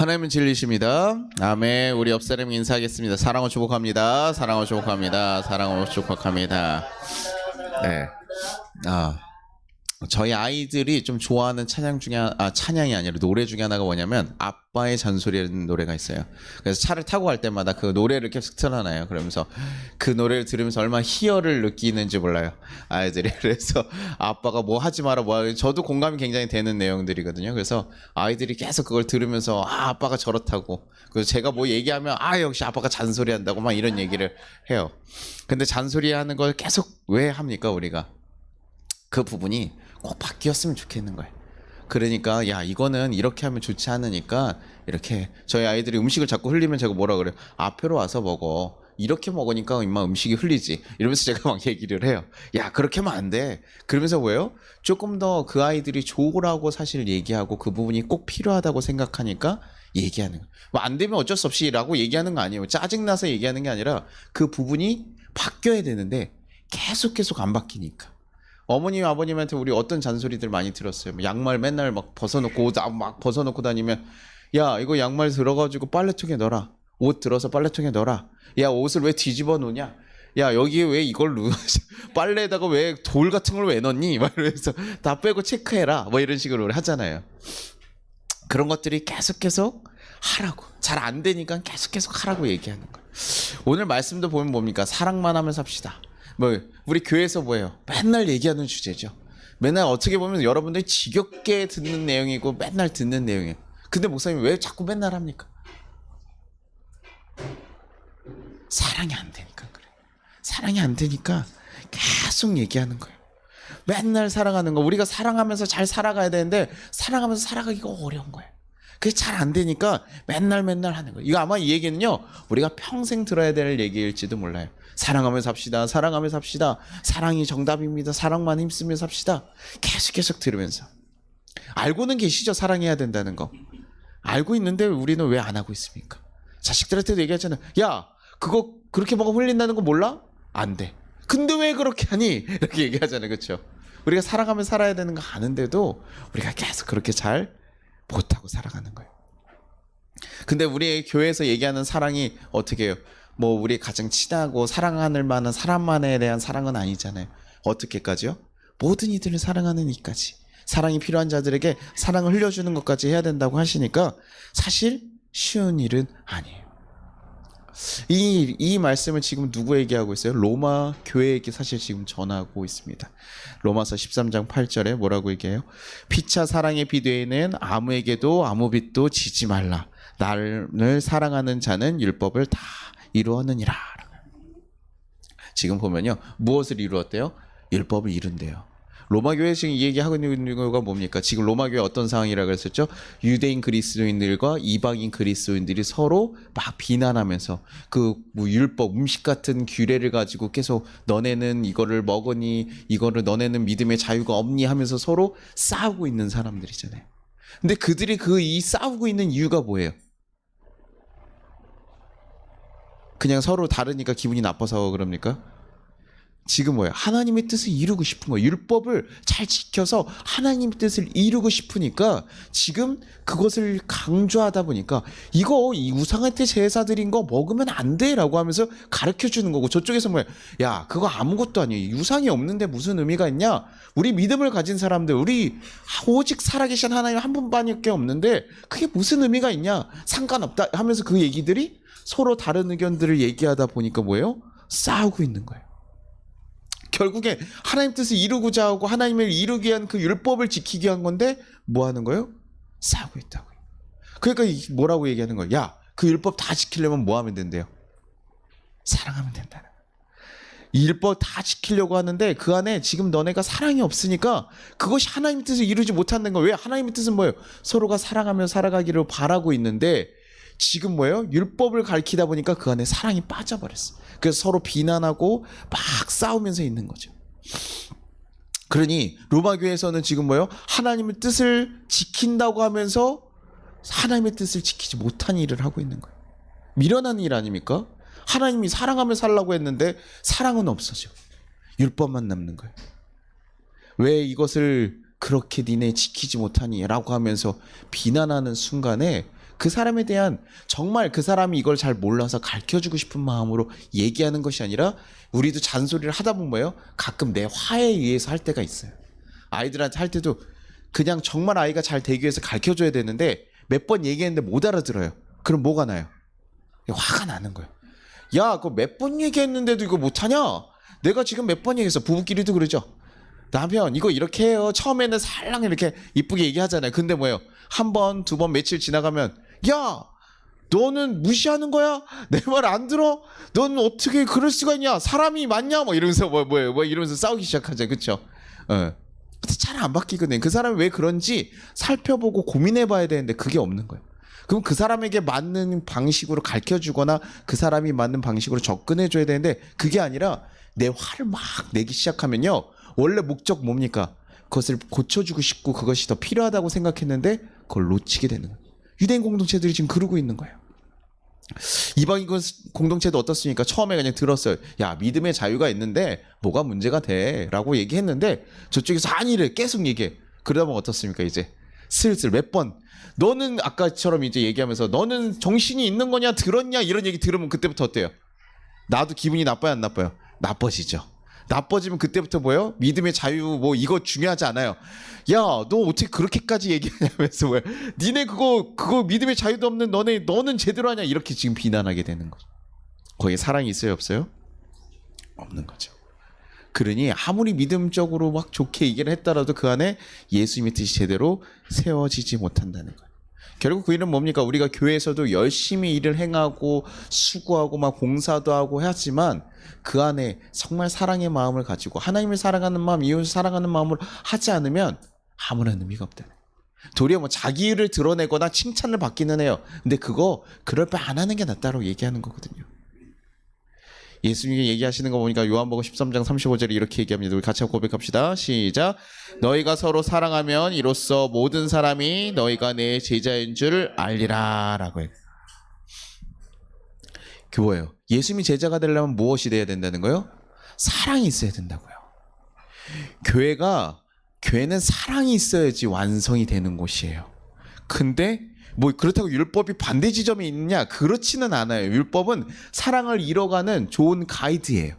하나님은 진리십니다. 아멘. 우리 옆 사람 인사하겠습니다. 사랑을 축복합니다. 사랑을 축복합니다. 사랑을 축복합니다. 네. 저희 아이들이 좀 좋아하는 찬양 중에 찬양이 아니라 노래 중에 하나가 뭐냐면 아빠의 잔소리라는 노래가 있어요. 그래서 차를 타고 갈 때마다 그 노래를 계속 틀어놔요. 그러면서 그 노래를 들으면서 얼마나 희열을 느끼는지 몰라요, 아이들이. 그래서 아빠가 뭐 하지 마라 뭐 하라. 저도 공감이 굉장히 되는 내용들이거든요. 그래서 아이들이 계속 그걸 들으면서 아빠가 저렇다고, 그래서 제가 뭐 얘기하면 역시 아빠가 잔소리한다고 막 이런 얘기를 해요. 근데 잔소리하는 걸 계속 왜 합니까? 우리가 그 부분이 꼭 바뀌었으면 좋겠는 거예요. 그러니까 이거는 이렇게 하면 좋지 않으니까 이렇게, 저희 아이들이 음식을 자꾸 흘리면 제가 뭐라 그래요? 앞으로 와서 먹어. 이렇게 먹으니까 임마 음식이 흘리지. 이러면서 제가 막 얘기를 해요. 그렇게 하면 안 돼. 그러면서 뭐예요? 조금 더 그 아이들이 좋으라고 사실 얘기하고 그 부분이 꼭 필요하다고 생각하니까 얘기하는 거예요. 뭐 안 되면 어쩔 수 없이 라고 얘기하는 거 아니에요. 짜증나서 얘기하는 게 아니라 그 부분이 바뀌어야 되는데 계속 안 바뀌니까. 어머님 아버님한테 우리 어떤 잔소리들 많이 들었어요. 양말 맨날 막 벗어놓고 옷 막 벗어놓고 다니면 이거 양말 들어가지고 빨래통에 넣어라. 옷 들어서 빨래통에 넣어라. 옷을 왜 뒤집어 놓냐. 여기에 왜 이걸 빨래에다가 왜 돌 같은 걸 왜 넣니? 막 이러면서 다 빼고 체크해라. 뭐 이런 식으로 하잖아요. 그런 것들이 계속 하라고. 잘 안 되니까 계속 하라고 얘기하는 거예요. 오늘 말씀도 보면 뭡니까? 사랑만 하면 삽시다. 우리 교회에서 뭐예요? 맨날 얘기하는 주제죠. 맨날 어떻게 보면 여러분들이 지겹게 듣는 내용이고 맨날 듣는 내용이에요. 근데 목사님 왜 자꾸 맨날 합니까? 사랑이 안 되니까 그래요. 사랑이 안 되니까 계속 얘기하는 거예요. 맨날 사랑하는 거. 우리가 사랑하면서 잘 살아가야 되는데 사랑하면서 살아가기가 어려운 거예요. 그게 잘 안 되니까 맨날 하는 거예요. 이거 아마 이 얘기는요, 우리가 평생 들어야 될 얘기일지도 몰라요. 사랑하며 삽시다. 사랑하며 삽시다. 사랑이 정답입니다. 사랑만 힘쓰며 삽시다. 계속 들으면서. 알고는 계시죠? 사랑해야 된다는 거. 알고 있는데 우리는 왜 안 하고 있습니까? 자식들한테도 얘기하잖아요. 그거 그렇게 먹으면 흘린다는 거 몰라? 안 돼. 근데 왜 그렇게 하니? 이렇게 얘기하잖아요. 그렇죠? 우리가 사랑하며 살아야 되는 거 아는데도 우리가 계속 그렇게 잘 못하고 살아가는 거예요. 근데 우리 교회에서 얘기하는 사랑이 어떻게 해요? 우리 가장 친하고 사랑할 만한 사람만에 대한 사랑은 아니잖아요. 어떻게까지요? 모든 이들을 사랑하는 이까지. 사랑이 필요한 자들에게 사랑을 흘려주는 것까지 해야 된다고 하시니까 사실 쉬운 일은 아니에요. 이 말씀을 지금 누구에게 하고 있어요? 로마 교회에게 사실 지금 전하고 있습니다. 로마서 13장 8절에 뭐라고 얘기해요? 피차 사랑의 비되는 아무에게도 아무 빚도 지지 말라. 나를 사랑하는 자는 율법을 다 이루었느니라. 지금 보면요, 무엇을 이루었대요? 율법을 이룬대요. 로마 교회 지금 이 얘기하고 있는 이유가 뭡니까? 지금 로마 교회 어떤 상황이라고 했었죠? 유대인 그리스도인들과 이방인 그리스도인들이 서로 막 비난하면서 율법, 음식 같은 규례를 가지고 계속 너네는 이거를 먹으니, 이거를 너네는 믿음의 자유가 없니 하면서 서로 싸우고 있는 사람들이잖아요. 근데 그들이 이 싸우고 있는 이유가 뭐예요? 그냥 서로 다르니까 기분이 나빠서 그럽니까? 지금 뭐예요? 하나님의 뜻을 이루고 싶은 거예요. 율법을 잘 지켜서 하나님의 뜻을 이루고 싶으니까 지금 그것을 강조하다 보니까 이 우상한테 제사 드린 거 먹으면 안 돼 라고 하면서 가르쳐 주는 거고, 저쪽에서 뭐예요? 그거 아무것도 아니에요. 유상이 없는데 무슨 의미가 있냐? 우리 믿음을 가진 사람들, 우리 오직 살아계신 하나님 한 분밖에 없는데 그게 무슨 의미가 있냐? 상관없다 하면서 그 얘기들이 서로 다른 의견들을 얘기하다 보니까 뭐예요? 싸우고 있는 거예요. 결국에 하나님 뜻을 이루고자 하고 하나님을 이루기 위한 그 율법을 지키기 위한 건데 뭐 하는 거예요? 싸우고 있다고요. 그러니까 뭐라고 얘기하는 거예요? 그 율법 다 지키려면 뭐 하면 된대요? 사랑하면 된다는 거예요. 이 율법 다 지키려고 하는데 그 안에 지금 너네가 사랑이 없으니까 그것이 하나님의 뜻을 이루지 못하는 거예요. 왜? 하나님의 뜻은 뭐예요? 서로가 사랑하며 살아가기를 바라고 있는데 지금 뭐예요? 율법을 가리키다 보니까 그 안에 사랑이 빠져버렸어. 그래서 서로 비난하고 막 싸우면서 있는 거죠. 그러니 로마 교회에서는 지금 뭐예요? 하나님의 뜻을 지킨다고 하면서 하나님의 뜻을 지키지 못한 일을 하고 있는 거예요. 미련한 일 아닙니까? 하나님이 사랑하며 살라고 했는데 사랑은 없어져. 율법만 남는 거예요. 왜 이것을 그렇게 니네 지키지 못하니? 라고 하면서 비난하는 순간에 그 사람에 대한 정말 그 사람이 이걸 잘 몰라서 가르쳐주고 싶은 마음으로 얘기하는 것이 아니라 우리도 잔소리를 하다 보면 뭐예요? 가끔 내 화에 의해서 할 때가 있어요. 아이들한테 할 때도 그냥 정말 아이가 잘 되기 위해서 가르쳐줘야 되는데 몇 번 얘기했는데 못 알아들어요. 그럼 뭐가 나요? 화가 나는 거예요. 야, 그거 몇 번 얘기했는데도 이거 못하냐? 내가 지금 몇 번 얘기했어. 부부끼리도 그러죠. 남편 이거 이렇게 해요. 처음에는 살랑 이렇게 이쁘게 얘기하잖아요. 근데 뭐예요? 한 번, 두 번, 며칠 지나가면 야, 너는 무시하는 거야? 내 말 안 들어? 넌 어떻게 그럴 수가 있냐? 사람이 맞냐? 뭐 이러면서 뭐 이러면서 싸우기 시작하죠. 그렇죠? 근데 잘 안 바뀌거든요. 그 사람이 왜 그런지 살펴보고 고민해봐야 되는데 그게 없는 거예요. 그럼 그 사람에게 맞는 방식으로 가르쳐주거나 그 사람이 맞는 방식으로 접근해줘야 되는데 그게 아니라 내 화를 막 내기 시작하면요. 원래 목적 뭡니까? 그것을 고쳐주고 싶고 그것이 더 필요하다고 생각했는데 그걸 놓치게 되는 거예요. 유대인 공동체들이 지금 그러고 있는 거예요. 이방인 공동체도 어떻습니까? 처음에 그냥 들었어요. 야, 믿음의 자유가 있는데 뭐가 문제가 돼? 라고 얘기했는데 저쪽에서 아니래 계속 얘기해. 그러다 보면 어떻습니까? 이제 슬슬 몇 번 너는 아까처럼 이제 얘기하면서 너는 정신이 있는 거냐 들었냐 이런 얘기 들으면 그때부터 어때요? 나도 기분이 나빠요 안 나빠요? 나빠지죠. 나빠지면 그때부터 뭐예요? 믿음의 자유 뭐 이거 중요하지 않아요. 야, 너 어떻게 그렇게까지 얘기하냐면서 왜 니네 그거 믿음의 자유도 없는 너는 제대로 하냐 이렇게 지금 비난하게 되는 거죠. 거기에 사랑이 있어요 없어요? 없는 거죠. 그러니 아무리 믿음적으로 막 좋게 얘기를 했더라도 그 안에 예수님의 뜻이 제대로 세워지지 못한다는 거예요. 결국 그 일은 뭡니까? 우리가 교회에서도 열심히 일을 행하고 수고하고 막 봉사도 하고 하지만 그 안에 정말 사랑의 마음을 가지고 하나님을 사랑하는 마음, 이웃을 사랑하는 마음으로 하지 않으면 아무런 의미가 없다. 도리어 뭐 자기 일을 드러내거나 칭찬을 받기는 해요. 근데 그거 그럴 바 안 하는 게 낫다고 얘기하는 거거든요. 예수님이 얘기하시는 거 보니까 요한복음 13장 35절에 이렇게 얘기합니다. 우리 같이 고백합시다. 시작. 너희가 서로 사랑하면 이로써 모든 사람이 너희가 내 제자인 줄 알리라 라고 해요. 교회요. 예수님이 제자가 되려면 무엇이 돼야 된다는 거예요? 사랑이 있어야 된다고요. 교회는 사랑이 있어야지 완성이 되는 곳이에요. 근데 뭐 그렇다고 율법이 반대 지점이 있느냐? 그렇지는 않아요. 율법은 사랑을 이뤄가는 좋은 가이드예요.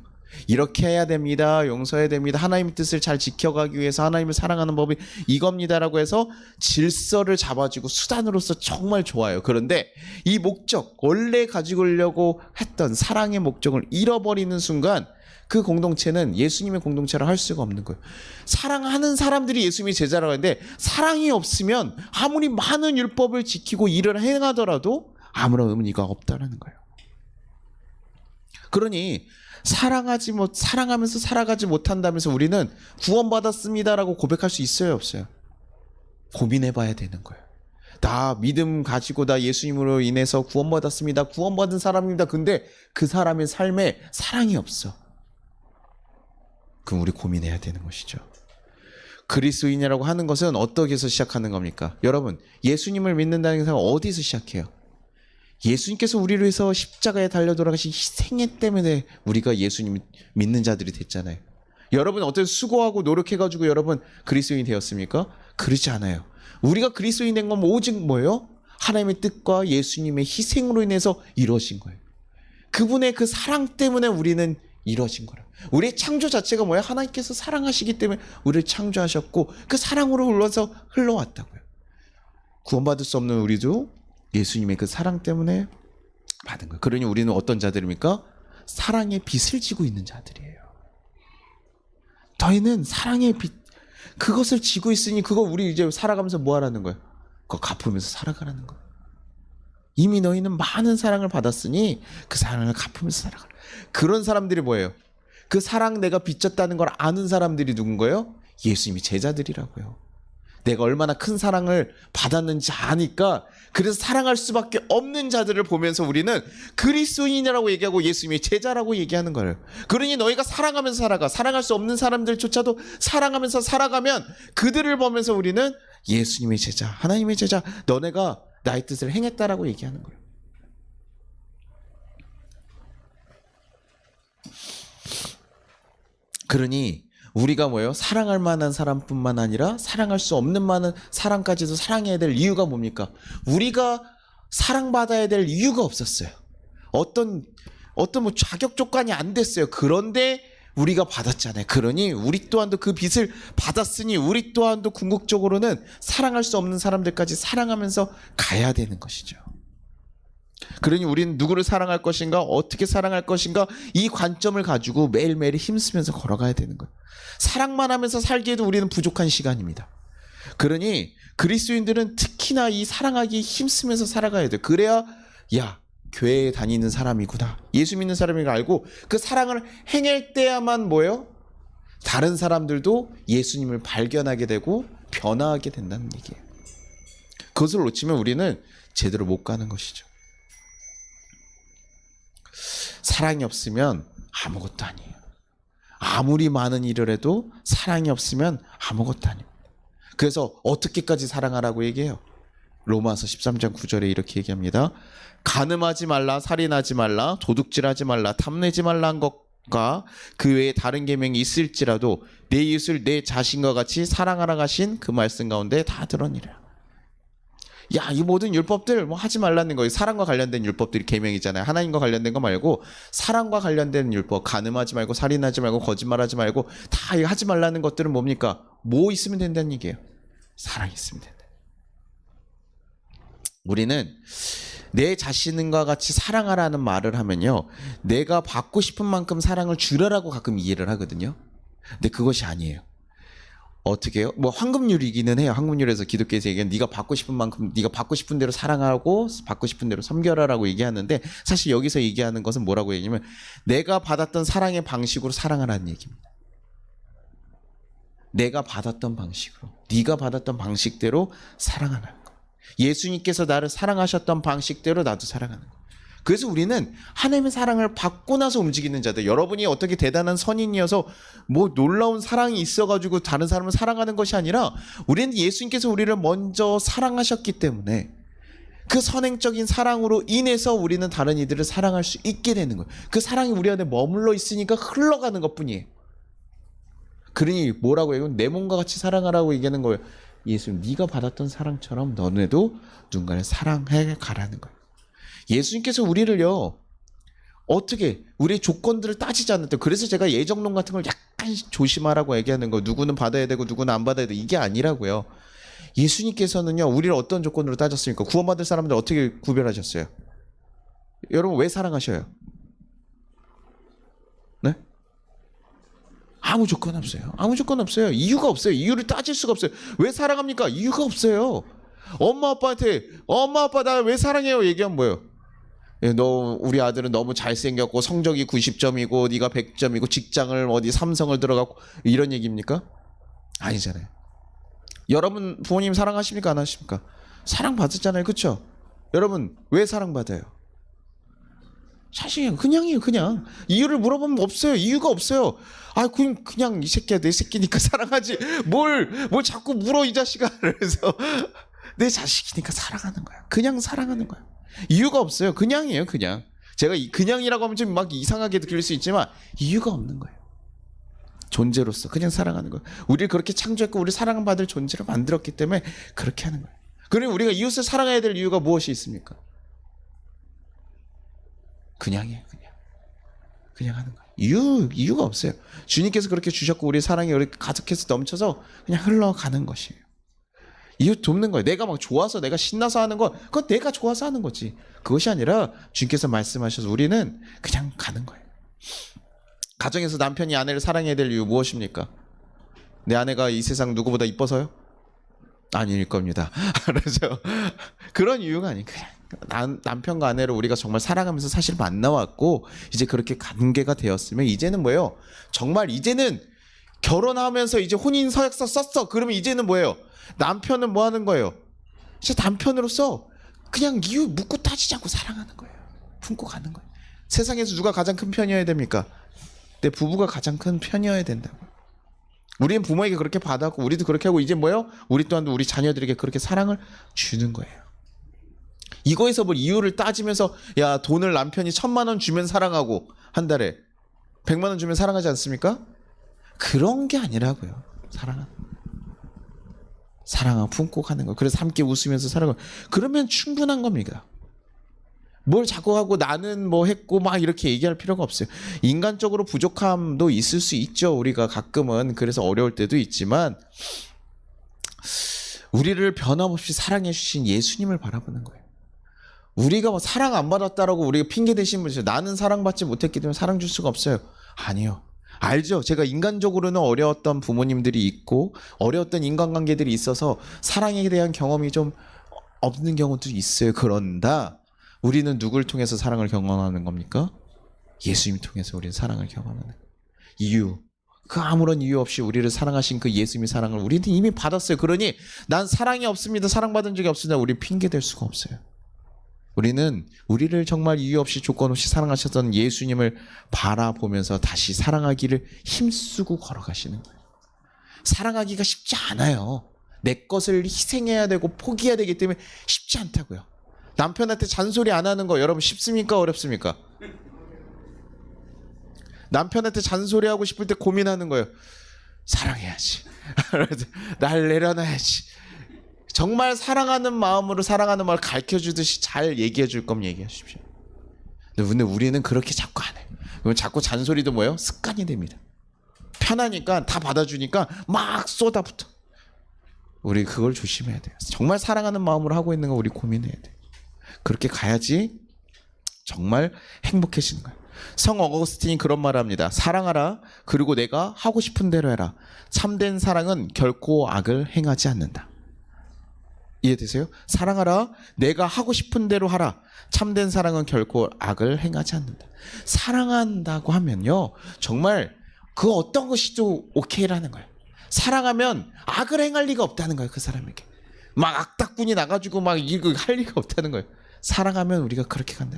이렇게 해야 됩니다. 용서해야 됩니다. 하나님의 뜻을 잘 지켜가기 위해서 하나님을 사랑하는 법이 이겁니다라고 해서 질서를 잡아주고 수단으로서 정말 좋아요. 그런데 이 목적, 원래 가지고 오려고 했던 사랑의 목적을 잃어버리는 순간 그 공동체는 예수님의 공동체를 할 수가 없는 거예요. 사랑하는 사람들이 예수님의 제자라고 하는데 사랑이 없으면 아무리 많은 율법을 지키고 일을 행하더라도 아무런 의미가 없다는 거예요. 그러니 사랑하면서 살아가지 못한다면서 우리는 구원받았습니다라고 고백할 수 있어요 없어요? 고민해봐야 되는 거예요. 나 믿음 가지고 나 예수님으로 인해서 구원받았습니다. 구원받은 사람입니다. 근데 그 사람의 삶에 사랑이 없어. 그럼 우리 고민해야 되는 것이죠. 그리스도인이라고 하는 것은 어떻게 해서 시작하는 겁니까? 여러분, 예수님을 믿는다는 사람은 어디서 시작해요? 예수님께서 우리를 위해서 십자가에 달려 돌아가신 희생애 때문에 우리가 예수님 믿는 자들이 됐잖아요. 여러분 어떤 수고하고 노력해가지고 여러분 그리스도인이 되었습니까? 그렇지 않아요. 우리가 그리스도인 된 건 오직 뭐예요? 하나님의 뜻과 예수님의 희생으로 인해서 이루어진 거예요. 그분의 그 사랑 때문에 우리는 이루어진 거예요. 우리의 창조 자체가 뭐예요? 하나님께서 사랑하시기 때문에 우리를 창조하셨고 그 사랑으로 흘러왔다고요. 구원받을 수 없는 우리도 예수님의 그 사랑 때문에 받은 거예요. 그러니 우리는 어떤 자들입니까? 사랑의 빛을 지고 있는 자들이에요. 너희는 사랑의 빛, 그것을 지고 있으니 그거 우리 이제 살아가면서 뭐 하라는 거예요? 그거 갚으면서 살아가라는 거예요. 이미 너희는 많은 사랑을 받았으니 그 사랑을 갚으면서 살아가라. 그런 사람들이 뭐예요? 그 사랑 내가 빚졌다는 걸 아는 사람들이 누군 거예요? 예수님이 제자들이라고요. 내가 얼마나 큰 사랑을 받았는지 아니까 그래서 사랑할 수밖에 없는 자들을 보면서 우리는 그리스도인이라고 얘기하고 예수님이 제자라고 얘기하는 거예요. 그러니 너희가 사랑하면서 살아가. 사랑할 수 없는 사람들조차도 사랑하면서 살아가면 그들을 보면서 우리는 예수님의 제자, 하나님의 제자, 너네가 나의 뜻을 행했다라고 얘기하는 거예요. 그러니 우리가 뭐예요? 사랑할 만한 사람뿐만 아니라 사랑할 수 없는 많은 사람까지도 사랑해야 될 이유가 뭡니까? 우리가 사랑받아야 될 이유가 없었어요. 어떤 뭐 자격 조건이 안 됐어요. 그런데 우리가 받았잖아요. 그러니 우리 또한도 그 빚을 받았으니 우리 또한도 궁극적으로는 사랑할 수 없는 사람들까지 사랑하면서 가야 되는 것이죠. 그러니 우리는 누구를 사랑할 것인가, 어떻게 사랑할 것인가, 이 관점을 가지고 매일매일 힘쓰면서 걸어가야 되는 거예요. 사랑만 하면서 살기에도 우리는 부족한 시간입니다. 그러니 그리스도인들은 특히나 이 사랑하기 힘쓰면서 살아가야 돼요. 그래야 야, 교회에 다니는 사람이구나, 예수 믿는 사람인 걸 알고 그 사랑을 행할 때야만 뭐예요? 다른 사람들도 예수님을 발견하게 되고 변화하게 된다는 얘기예요. 그것을 놓치면 우리는 제대로 못 가는 것이죠. 사랑이 없으면 아무것도 아니에요. 아무리 많은 일을 해도 사랑이 없으면 아무것도 아닙니다. 그래서 어떻게까지 사랑하라고 얘기해요? 로마서 13장 9절에 이렇게 얘기합니다. 간음하지 말라, 살인하지 말라, 도둑질하지 말라, 탐내지 말라 한 것과 그 외에 다른 계명이 있을지라도 내 이웃을 내 자신과 같이 사랑하라 하신 그 말씀 가운데 다 드러니라. 야, 이 모든 율법들 뭐 하지 말라는 거예요. 사랑과 관련된 율법들이 계명이잖아요. 하나님과 관련된 거 말고 사랑과 관련된 율법, 간음하지 말고, 살인하지 말고, 거짓말하지 말고, 다 하지 말라는 것들은 뭡니까? 뭐 있으면 된다는 얘기예요? 사랑이 있으면 된다. 우리는 내 자신과 같이 사랑하라는 말을 하면요, 내가 받고 싶은 만큼 사랑을 주라라고 가끔 이해를 하거든요. 근데 그것이 아니에요. 어떻게 해요? 뭐 황금률이기는 해요. 황금률에서 기독교에서 얘기하는 네가 받고 싶은 만큼 네가 받고 싶은 대로 사랑하고 받고 싶은 대로 섬겨라라고 얘기하는데, 사실 여기서 얘기하는 것은 뭐라고 얘기하냐면 내가 받았던 사랑의 방식으로 사랑하라는 얘기입니다. 내가 받았던 방식으로, 네가 받았던 방식대로 사랑하라는 거예요. 예수님께서 나를 사랑하셨던 방식대로 나도 사랑하는 거예요. 그래서 우리는 하나님의 사랑을 받고 나서 움직이는 자들, 여러분이 어떻게 대단한 선인이어서 뭐 놀라운 사랑이 있어가지고 다른 사람을 사랑하는 것이 아니라 우리는 예수님께서 우리를 먼저 사랑하셨기 때문에 그 선행적인 사랑으로 인해서 우리는 다른 이들을 사랑할 수 있게 되는 거예요. 그 사랑이 우리 안에 머물러 있으니까 흘러가는 것뿐이에요. 그러니 뭐라고 해요? 내 몸과 같이 사랑하라고 얘기하는 거예요. 예수님, 네가 받았던 사랑처럼 너네도 누군가를 사랑해 가라는 거예요. 예수님께서 우리를요, 어떻게 우리의 조건들을 따지지 않는다. 그래서 제가 예정론 같은 걸 약간 조심하라고 얘기하는 거, 누구는 받아야 되고 누구는 안 받아야 돼, 이게 아니라고요. 예수님께서는요, 우리를 어떤 조건으로 따졌습니까? 구원받을 사람들 어떻게 구별하셨어요? 여러분, 왜 사랑하셔요? 네? 아무 조건 없어요. 아무 조건 없어요. 이유가 없어요. 이유를 따질 수가 없어요. 왜 사랑합니까? 이유가 없어요. 엄마 아빠한테 엄마 아빠 나 왜 사랑해요? 얘기하면 뭐예요? 너 우리 아들은 너무 잘생겼고 성적이 90점이고 네가 100점이고 직장을 어디 삼성을 들어가고, 이런 얘기입니까? 아니잖아요. 여러분 부모님 사랑하십니까? 안 하십니까? 사랑받았잖아요. 그렇죠? 여러분 왜 사랑받아요? 사실 그냥이에요. 그냥 이유를 물어보면 없어요. 이유가 없어요. 아, 그냥 이 새끼야 내 새끼니까 사랑하지, 뭘 자꾸 물어 이 자식아. 그래서 내 자식이니까 사랑하는 거야. 그냥 사랑하는 거야. 이유가 없어요. 그냥이에요. 그냥. 제가 그냥이라고 하면 좀 막 이상하게 들릴 수 있지만 이유가 없는 거예요. 존재로서 그냥 사랑하는 거예요. 우리를 그렇게 창조했고 우리 사랑받을 존재로 만들었기 때문에 그렇게 하는 거예요. 그러면 우리가 이웃을 사랑해야 될 이유가 무엇이 있습니까? 그냥이에요. 그냥 하는 거예요. 이유가 없어요. 주님께서 그렇게 주셨고 우리 사랑이 이렇게 가득해서 넘쳐서 그냥 흘러가는 것이에요. 이유 돕는 거예요. 내가 막 좋아서 내가 신나서 하는 건 그건 내가 좋아서 하는 거지. 그것이 아니라 주님께서 말씀하셔서 우리는 그냥 가는 거예요. 가정에서 남편이 아내를 사랑해야 될 이유 무엇입니까? 내 아내가 이 세상 누구보다 이뻐서요? 아닐 겁니다. 그래서 그런 이유가 아니에요. 그냥 남편과 아내를 우리가 정말 사랑하면서 사실 만나왔고 이제 그렇게 관계가 되었으면 이제는 뭐예요? 정말 이제는 결혼하면서 이제 혼인 서약서 썼어. 그러면 이제는 뭐예요? 남편은 뭐 하는 거예요? 이제 남편으로서 그냥 이유 묻고 따지지 않고 사랑하는 거예요. 품고 가는 거예요. 세상에서 누가 가장 큰 편이어야 됩니까? 내 부부가 가장 큰 편이어야 된다고. 우리는 부모에게 그렇게 받았고 우리도 그렇게 하고 이제 뭐예요? 우리 또한 우리 자녀들에게 그렇게 사랑을 주는 거예요. 이거에서 뭐 이유를 따지면서 야, 돈을 남편이 1,000만 원 주면 사랑하고 한 달에 100만 원 주면 사랑하지 않습니까? 그런 게 아니라고요. 사랑하고 품고 가는 거. 그래서 함께 웃으면서 살아가고 그러면 충분한 겁니다. 뭘 자꾸 하고 나는 뭐 했고 막 이렇게 얘기할 필요가 없어요. 인간적으로 부족함도 있을 수 있죠. 우리가 가끔은. 그래서 어려울 때도 있지만 우리를 변함없이 사랑해 주신 예수님을 바라보는 거예요. 우리가 뭐 사랑 안 받았다라고 우리가 핑계 대신 분이죠. 나는 사랑받지 못했기 때문에 사랑 줄 수가 없어요. 아니요. 알죠. 제가 인간적으로는 어려웠던 부모님들이 있고 어려웠던 인간관계들이 있어서 사랑에 대한 경험이 좀 없는 경우도 있어요. 그런다. 우리는 누굴 통해서 사랑을 경험하는 겁니까? 예수님 통해서 우리는 사랑을 경험하는 이유. 그 아무런 이유 없이 우리를 사랑하신 그 예수님의 사랑을 우리는 이미 받았어요. 그러니 난 사랑이 없습니다. 사랑받은 적이 없습니다. 우리 핑계 댈 수가 없어요. 우리는 우리를 정말 이유 없이 조건 없이 사랑하셨던 예수님을 바라보면서 다시 사랑하기를 힘쓰고 걸어가시는 거예요. 사랑하기가 쉽지 않아요. 내 것을 희생해야 되고 포기해야 되기 때문에 쉽지 않다고요. 남편한테 잔소리 안 하는 거 여러분 쉽습니까? 어렵습니까? 남편한테 잔소리하고 싶을 때 고민하는 거예요. 사랑해야지. 날 내려놔야지. 정말 사랑하는 마음으로 사랑하는 마음을 가르쳐주듯이 잘 얘기해 줄 거면 얘기해 주십시오. 근데 우리는 그렇게 자꾸 안 해요. 그럼 자꾸 잔소리도 뭐예요? 습관이 됩니다. 편하니까 다 받아주니까 막 쏟아붙어. 우리 그걸 조심해야 돼요. 정말 사랑하는 마음으로 하고 있는 거 우리 고민해야 돼요. 그렇게 가야지 정말 행복해지는 거예요. 성 어거스틴이 그런 말을 합니다. 사랑하라. 그리고 내가 하고 싶은 대로 해라. 참된 사랑은 결코 악을 행하지 않는다. 이해되세요? 사랑하라. 내가 하고 싶은 대로 하라. 참된 사랑은 결코 악을 행하지 않는다. 사랑한다고 하면요. 정말 그 어떤 것이도 오케이라는 거예요. 사랑하면 악을 행할 리가 없다는 거예요. 그 사람에게. 막 악다꾼이 나가지고 막 이거 할 리가 없다는 거예요. 사랑하면 우리가 그렇게 간다.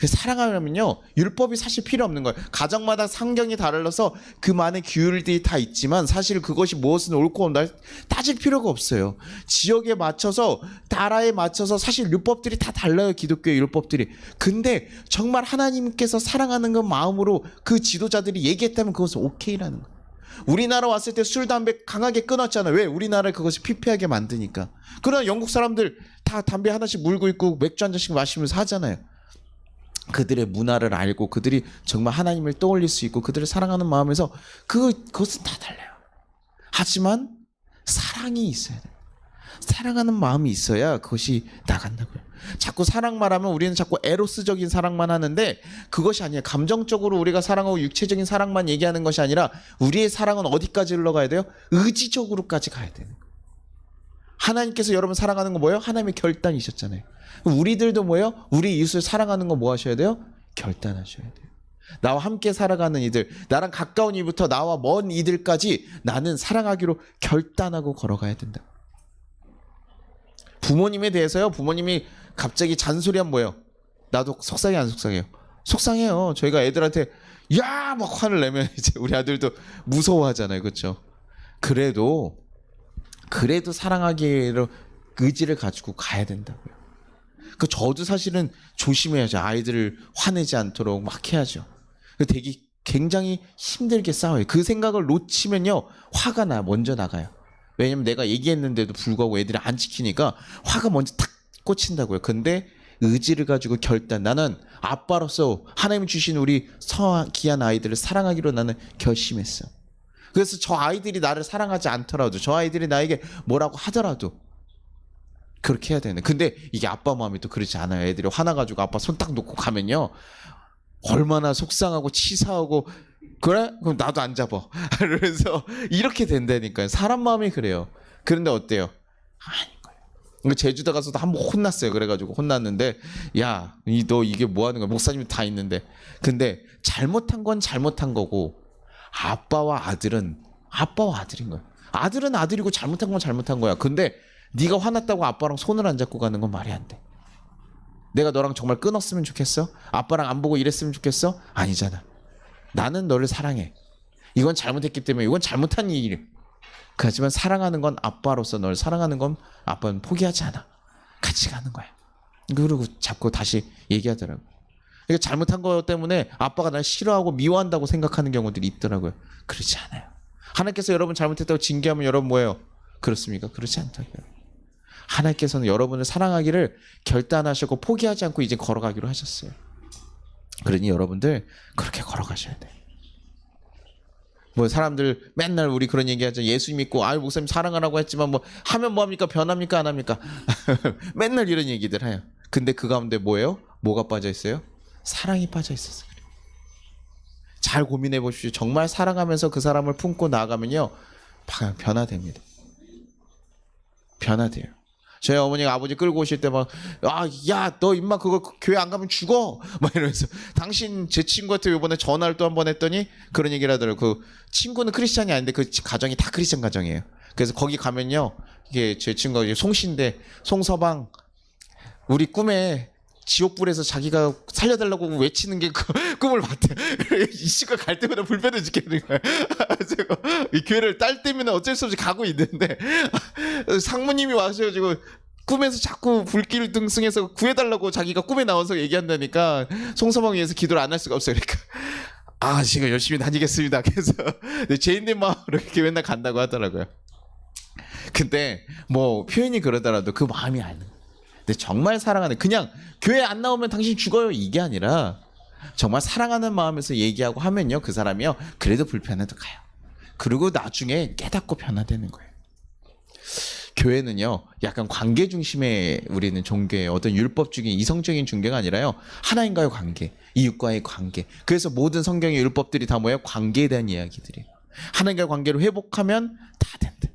사랑하면요 율법이 사실 필요 없는 거예요. 가정마다 상경이 달라서 그 많은 규율들이 다 있지만 사실 그것이 무엇은 옳고 온다 따질 필요가 없어요. 지역에 맞춰서 나라에 맞춰서 사실 율법들이 다 달라요. 기독교의 율법들이. 근데 정말 하나님께서 사랑하는 그 마음으로 그 지도자들이 얘기했다면 그것은 오케이라는 거예요. 우리나라 왔을 때 술, 담배 강하게 끊었잖아요. 왜? 우리나라를 그것을 피폐하게 만드니까. 그러나 영국 사람들 다 담배 하나씩 물고 있고 맥주 한 잔씩 마시면서 하잖아요. 그들의 문화를 알고 그들이 정말 하나님을 떠올릴 수 있고 그들을 사랑하는 마음에서 그것은 다 달라요. 하지만 사랑이 있어야 돼요. 사랑하는 마음이 있어야 그것이 나간다고요. 자꾸 사랑만 하면 우리는 자꾸 에로스적인 사랑만 하는데 그것이 아니에요. 감정적으로 우리가 사랑하고 육체적인 사랑만 얘기하는 것이 아니라 우리의 사랑은 어디까지 흘러가야 돼요? 의지적으로까지 가야 되는 거예요. 하나님께서 여러분 사랑하는 거 뭐예요? 하나님의 결단이셨잖아요. 우리들도 뭐예요? 우리 이웃을 사랑하는 거 뭐 하셔야 돼요? 결단하셔야 돼요. 나와 함께 살아가는 이들, 나랑 가까운 이부터 나와 먼 이들까지 나는 사랑하기로 결단하고 걸어가야 된다. 부모님에 대해서요. 부모님이 갑자기 잔소리하면 뭐예요? 나도 속상해 안 속상해요? 속상해요. 저희가 애들한테 야! 막 화를 내면 이제 우리 아들도 무서워하잖아요. 그렇죠? 그래도 사랑하기로 의지를 가지고 가야 된다고요. 그 저도 사실은 조심해야죠. 아이들을 화내지 않도록 막 해야죠. 되게 굉장히 힘들게 싸워요. 그 생각을 놓치면요. 화가 먼저 나가요. 왜냐면 내가 얘기했는데도 불구하고 애들이 안 지키니까 화가 먼저 탁 꽂힌다고요. 근데 의지를 가지고 나는 아빠로서 하나님 주신 우리 귀한 아이들을 사랑하기로 나는 결심했어. 그래서 저 아이들이 나를 사랑하지 않더라도 저 아이들이 나에게 뭐라고 하더라도 그렇게 해야 되네. 근데 이게 아빠 마음이 또 그렇지 않아요. 애들이 화나가지고 아빠 손 딱 놓고 가면요. 얼마나 속상하고 치사하고 그래? 그럼 나도 안 잡아. 그래서 이렇게 된다니까요. 사람 마음이 그래요. 그런데 어때요? 아닌 거예요. 제주도 가서도 한번 혼났어요. 그래가지고 혼났는데 야, 너 이게 뭐 하는 거야? 목사님이 다 있는데. 근데 잘못한 건 잘못한 거고 아빠와 아들인 거야. 아들은 아들이고 잘못한 건 잘못한 거야. 근데 네가 화났다고 아빠랑 손을 안 잡고 가는 건 말이 안 돼. 내가 너랑 정말 끊었으면 좋겠어? 아빠랑 안 보고 이랬으면 좋겠어? 아니잖아. 나는 너를 사랑해. 이건 잘못했기 때문에 이건 잘못한 일이야. 하지만 사랑하는 건 아빠로서 널 사랑하는 건 아빠는 포기하지 않아. 같이 가는 거야. 그리고 자꾸 다시 얘기하더라고요. 그러니까 잘못한 것 때문에 아빠가 날 싫어하고 미워한다고 생각하는 경우들이 있더라고요. 그렇지 않아요. 하나님께서 여러분 잘못했다고 징계하면 여러분 뭐예요? 그렇습니까? 그렇지 않다고요. 하나님께서는 여러분을 사랑하기를 결단하셨고 포기하지 않고 이제 걸어가기로 하셨어요. 그러니 여러분들 그렇게 걸어가셔야 돼요. 뭐 사람들 맨날 우리 그런 얘기하죠. 예수 믿고 아유 목사님 사랑하라고 했지만 뭐 하면 뭐합니까? 변합니까? 안 합니까? 맨날 이런 얘기들 해요. 근데 그 가운데 뭐예요? 뭐가 빠져 있어요? 사랑이 빠져 있었어요. 잘 고민해 보십시오. 정말 사랑하면서 그 사람을 품고 나아가면요 변화됩니다. 변화돼요. 저희 어머니가 아버지 끌고 오실 때 막 야 너 임마 그거 교회 안 가면 죽어 막 이러면서 당신 제 친구한테 이번에 전화를 또 한 번 했더니 그런 얘기를 하더라고요. 그 친구는 크리스찬이 아닌데 그 가정이 다 크리스찬 가정이에요. 그래서 거기 가면요 이게 제 친구가 송씨인데 송서방 우리 꿈에 지옥불에서 자기가 살려달라고 외치는 게 꿈을 봤대. 이 씨가 갈 때마다 불편해 죽겠는 거야. 제가 이 교회를 딸 때문에 어쩔 수 없이 가고 있는데 상무님이 와셔가지고 꿈에서 자꾸 불길 등승해서 구해달라고 자기가 꿈에 나와서 얘기한다니까 송서방 위해서 기도를 안 할 수가 없어요. 그러니까 제가 열심히 다니겠습니다. 그래서 죄인된 마음으로 이렇게 맨날 간다고 하더라고요. 근데 뭐 표현이 그러더라도 그 마음이 아는 거예요. 근데 정말 사랑하는 그냥 교회 안 나오면 당신 죽어요 이게 아니라 정말 사랑하는 마음에서 얘기하고 하면요 그 사람이요 그래도 불편해도 가요. 그리고 나중에 깨닫고 변화되는 거예요. 교회는요 약간 관계 중심의 우리는 종교예요. 어떤 율법적인 이성적인 종교가 아니라요 하나님과의 관계, 이웃과의 관계. 그래서 모든 성경의 율법들이 다 뭐예요? 관계에 대한 이야기들이에요. 하나님과의 관계를 회복하면 다 된다.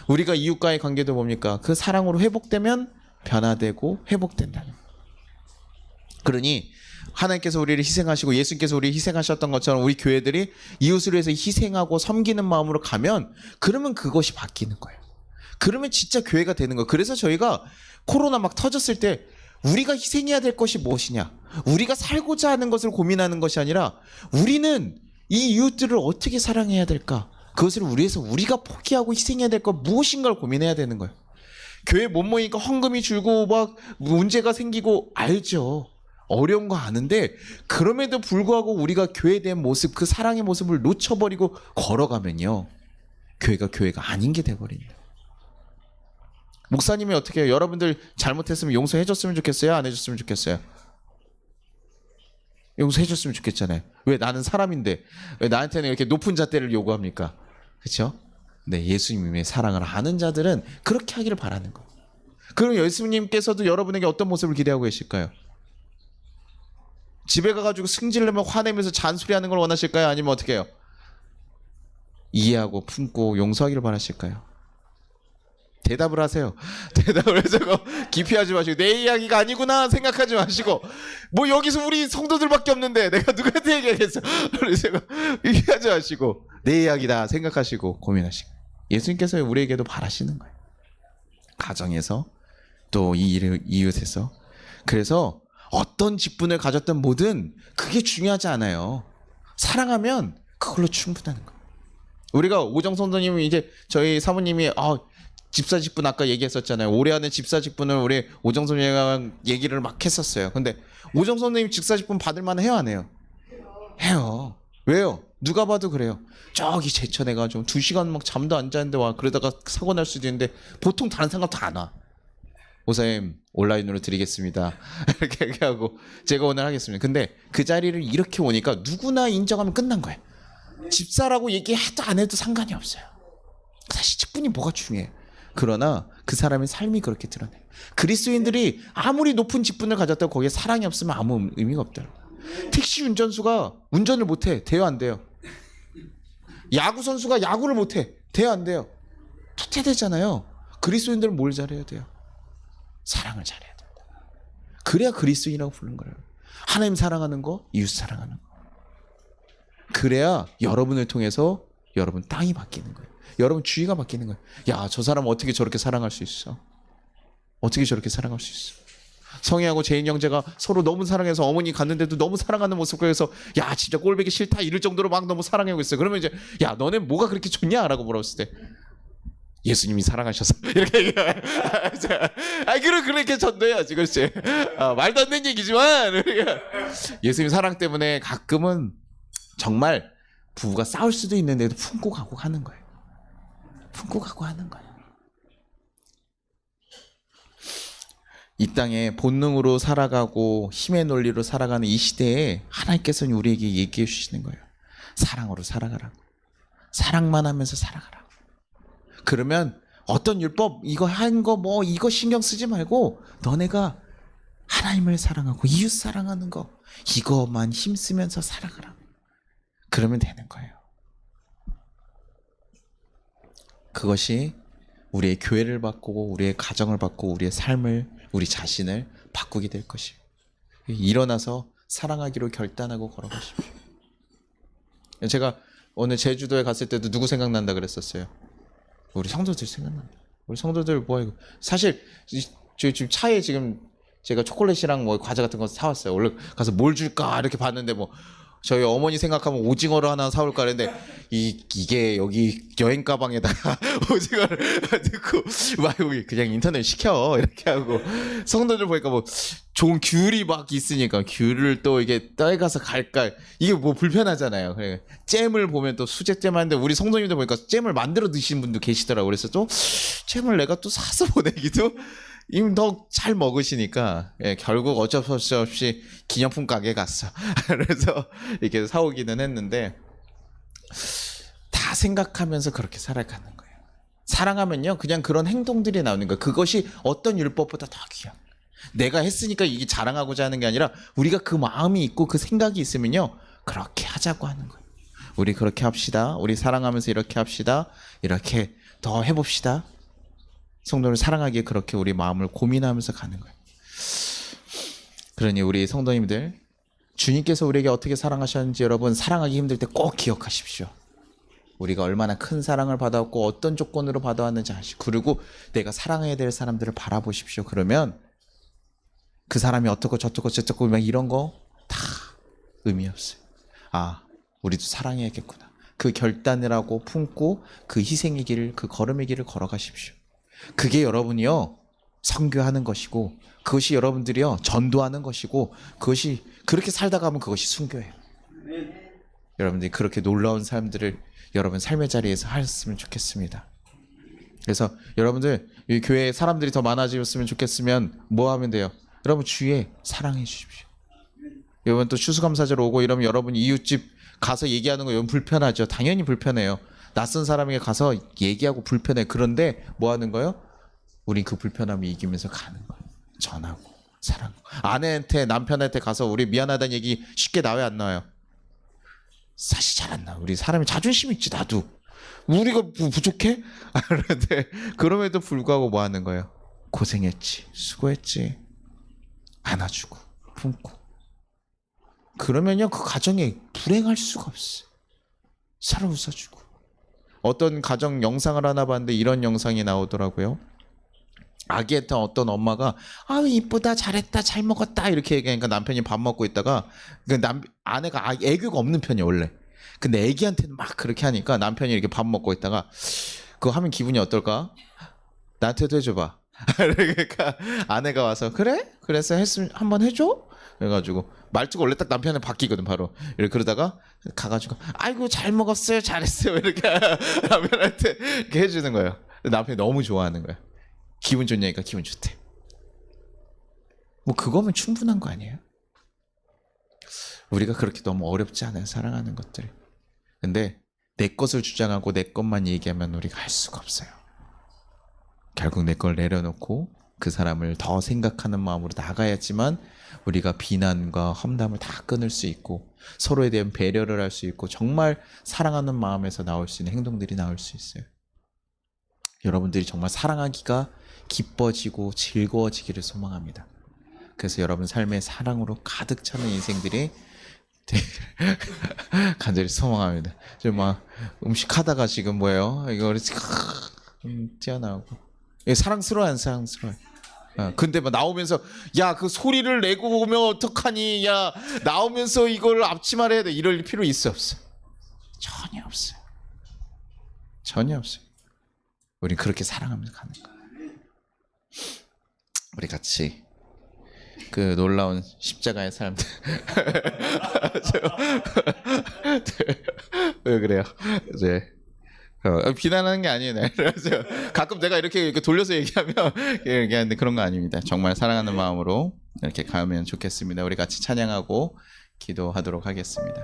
우리가 이웃과의 관계도 뭡니까? 그 사랑으로 회복되면 변화되고 회복된다는 거예요. 그러니 하나님께서 우리를 희생하시고 예수님께서 우리를 희생하셨던 것처럼 우리 교회들이 이웃을 위해서 희생하고 섬기는 마음으로 가면 그러면 그것이 바뀌는 거예요. 그러면 진짜 교회가 되는 거예요. 그래서 저희가 코로나 막 터졌을 때 우리가 희생해야 될 것이 무엇이냐, 우리가 살고자 하는 것을 고민하는 것이 아니라 우리는 이 이웃들을 어떻게 사랑해야 될까, 그것을 위해서 우리가 포기하고 희생해야 될 것 무엇인가를 고민해야 되는 거예요. 교회 못 모이니까 헌금이 줄고 막 문제가 생기고 알죠. 어려운 거 아는데 그럼에도 불구하고 우리가 교회에 대한 모습, 그 사랑의 모습을 놓쳐버리고 걸어가면요 교회가 아닌 게 돼버립니다. 목사님이 어떻게 해요? 여러분들 잘못했으면 용서해줬으면 좋겠어요? 안 해줬으면 좋겠어요? 용서해줬으면 좋겠잖아요. 왜? 나는 사람인데 왜 나한테는 이렇게 높은 잣대를 요구합니까? 그렇죠? 네, 예수님의 사랑을 아는 자들은 그렇게 하기를 바라는 거예요. 그럼 예수님께서도 여러분에게 어떤 모습을 기대하고 계실까요? 집에 가가지고 승질내면 화내면서 잔소리하는 걸 원하실까요? 아니면 어떻게 해요? 이해하고 품고 용서하기를 바라실까요? 대답을 하세요. 대답을 해서 기피하지 마시고 내 이야기가 아니구나 생각하지 마시고 뭐 여기서 우리 성도들밖에 없는데 내가 누구한테 얘기하겠어. 그래서 얘기하지 마시고 내 이야기다 생각하시고 고민하시고 예수님께서 우리에게도 바라시는 거예요. 가정에서 또 이웃에서. 그래서 어떤 직분을 가졌던 뭐든 그게 중요하지 않아요. 사랑하면 그걸로 충분한 거예요. 우리가 오정 선생님이 이제 저희 사모님이 집사 직분 아까 얘기했었잖아요. 올해 하는 집사 직분을 우리 오정 선생님이랑 얘기를 막 했었어요. 근데 오정 선생님 집사 직분 받을 만 해요, 안 해요? 해요. 왜요? 누가 봐도 그래요. 저기 제천해가지고 2시간 막 잠도 안 자는데 와 그러다가 사고 날 수도 있는데 보통 다른 사람도 안 와. 목사님 온라인으로 드리겠습니다. 이렇게 얘기하고 제가 오늘 하겠습니다. 근데 그 자리를 이렇게 오니까 누구나 인정하면 끝난 거예요. 집사라고 얘기해도 안 해도 상관이 없어요. 사실 직분이 뭐가 중요해요. 그러나 그 사람의 삶이 그렇게 드러나요. 그리스도인들이 아무리 높은 직분을 가졌다고 거기에 사랑이 없으면 아무 의미가 없더라고요. 택시 운전수가 운전을 못해. 돼요 안 돼요? 야구 선수가 야구를 못해. 돼요 안 돼요? 투태되잖아요. 그리스도인들은 뭘 잘해야 돼요? 사랑을 잘해야 된다. 그래야 그리스도인이라고 부르는 거예요. 하나님 사랑하는 거, 이웃 사랑하는 거. 그래야 여러분을 통해서 여러분 땅이 바뀌는 거예요. 여러분 주위가 바뀌는 거예요. 야, 저 사람 어떻게 저렇게 사랑할 수 있어? 어떻게 저렇게 사랑할 수 있어? 성희하고 제인 형제가 서로 너무 사랑해서 어머니 갔는데도 너무 사랑하는 모습 보여서 야 진짜 꼴보기 싫다 이럴 정도로 막 너무 사랑하고 있어요. 그러면 이제 야 너네 뭐가 그렇게 좋냐? 라고 물었을 때 예수님이 사랑하셔서 이렇게 얘기해요. 그렇게 전도해야지. 그렇지. 말도 안 되는 얘기지만 예수님 사랑 때문에 가끔은 정말 부부가 싸울 수도 있는데도 품고 가고 하는 거예요. 품고 가고 하는 거예요. 이 땅에 본능으로 살아가고 힘의 논리로 살아가는 이 시대에 하나님께서는 우리에게 얘기해 주시는 거예요. 사랑으로 살아가라고. 사랑만 하면서 살아가라고. 그러면 어떤 율법 이거 한 거 뭐 이거 신경 쓰지 말고 너네가 하나님을 사랑하고 이웃 사랑하는 거 이거만 힘쓰면서 살아가라. 그러면 되는 거예요. 그것이 우리의 교회를 바꾸고 우리의 가정을 바꾸고 우리의 삶을 우리 자신을 바꾸게 될 것이에요. 일어나서 사랑하기로 결단하고 걸어가십시오. 제가 오늘 제주도에 갔을 때도 누구 생각난다 그랬었어요. 우리 성도들 생각난다. 우리 성도들 뭐 사실 지금 차에 지금 제가 초콜릿이랑 뭐 과자 같은 거 사왔어요. 원래 가서 뭘 줄까 이렇게 봤는데 뭐 저희 어머니 생각하면 오징어를 하나 사올까 그랬는데 이게 여기 여행 가방에다가 오징어를 넣고 막 여기 그냥 인터넷 시켜 이렇게 하고 성도들 보니까 뭐 좋은 귤이 막 있으니까 귤을 또 이게 떠가서 갈까 이게 뭐 불편하잖아요. 그래 잼을 보면 또 수제잼 하는데 우리 성도님들 보니까 잼을 만들어 드시는 분도 계시더라고. 그래서 또 잼을 내가 또 사서 보내기도 이미 더 잘 먹으시니까 결국 어쩔 수 없이 기념품 가게 갔어. 그래서 이렇게 사오기는 했는데 다 생각하면서 그렇게 살아가는 거예요. 사랑하면요 그냥 그런 행동들이 나오는 거예요. 그것이 어떤 율법보다 더 귀한 거예요. 내가 했으니까 이게 자랑하고자 하는 게 아니라 우리가 그 마음이 있고 그 생각이 있으면요 그렇게 하자고 하는 거예요. 우리 그렇게 합시다. 우리 사랑하면서 이렇게 합시다. 이렇게 더 해봅시다. 성도를 사랑하기에 그렇게 우리 마음을 고민하면서 가는 거예요. 그러니 우리 성도님들 주님께서 우리에게 어떻게 사랑하셨는지 여러분 사랑하기 힘들 때 꼭 기억하십시오. 우리가 얼마나 큰 사랑을 받았고 어떤 조건으로 받아왔는지 아시고 그리고 내가 사랑해야 될 사람들을 바라보십시오. 그러면 그 사람이 어떻고 저쩌고 막 이런 거 다 의미 없어요. 아 우리도 사랑해야겠구나. 그 결단을 하고 품고 그 희생의 길을 그 걸음의 길을 걸어가십시오. 그게 여러분이요 선교하는 것이고 그것이 여러분들이요 전도하는 것이고 그것이 그렇게 살다 가면 그것이 순교예요. 여러분들이 그렇게 놀라운 삶들을 여러분 삶의 자리에서 하셨으면 좋겠습니다. 그래서 여러분들 이 교회에 사람들이 더 많아졌으면 좋겠으면 뭐 하면 돼요? 여러분 주위에 사랑해 주십시오. 여러분 또 추수감사절 오고 이러면 여러분 이웃집 가서 얘기하는 거 여러분 불편하죠. 당연히 불편해요. 낯선 사람에게 가서 얘기하고 불편해. 그런데 뭐 하는 거예요? 우린 그 불편함을 이기면서 가는 거예요. 전하고 사랑하고. 아내한테 남편한테 가서 우리 미안하다는 얘기 쉽게 나와요 안 나와요? 사실 잘 안 나와. 우리 사람이 자존심 있지 나도. 우리가 부족해? 그런데 그럼에도 불구하고 뭐 하는 거예요? 고생했지 수고했지 안아주고 품고. 그러면요 그 가정에 불행할 수가 없어요. 서로 웃어주고. 어떤 가정 영상을 하나 봤는데 이런 영상이 나오더라고요. 아기한테 어떤 엄마가 아유 이쁘다 잘했다 잘 먹었다 이렇게 얘기하니까 남편이 밥 먹고 있다가 아내가 애교가 없는 편이야 원래. 근데 애기한테는 막 그렇게 하니까 남편이 이렇게 밥 먹고 있다가 그거 하면 기분이 어떨까? 나한테도 해줘봐. 그러니까 아내가 와서 그래? 그래서 했으면 한번 해줘? 그래가지고 말투가 원래 딱 남편에 바뀌거든 바로. 이렇게 그러다가 가가지고 아이고 잘 먹었어요 잘했어요 이렇게 남편한테 이렇게 해주는 거예요. 남편이 너무 좋아하는 거예요. 기분 좋냐니까 기분 좋대. 뭐 그거면 충분한 거 아니에요? 우리가 그렇게 너무 어렵지 않아요 사랑하는 것들. 근데 내 것을 주장하고 내 것만 얘기하면 우리가 할 수가 없어요. 결국 내 걸 내려놓고 그 사람을 더 생각하는 마음으로 나가야지만 우리가 비난과 험담을 다 끊을 수 있고 서로에 대한 배려를 할 수 있고 정말 사랑하는 마음에서 나올 수 있는 행동들이 나올 수 있어요. 여러분들이 정말 사랑하기가 기뻐지고 즐거워지기를 소망합니다. 그래서 여러분 삶의 사랑으로 가득 차는 인생들이 간절히 소망합니다. 지금 막 음식 하다가 지금 뭐예요? 이거 튀어나오고 사랑스러워요 사랑스러워요. 근데 막 나오면서 야 그 소리를 내고 오면 어떡하니 야 나오면서 이걸 앞치마를 해야 돼 이럴 필요 있어 없어? 전혀 없어요. 전혀 없어요. 우린 그렇게 사랑하면서 가는 거예요. 우리 같이 그 놀라운 십자가의 삶들 왜 그래요? 이제 비난하는 게 아니에요. 네. 그래서 가끔 내가 이렇게 돌려서 얘기하면 얘기하는데 그런 거 아닙니다. 정말 사랑하는 마음으로 이렇게 가면 좋겠습니다. 우리 같이 찬양하고 기도하도록 하겠습니다.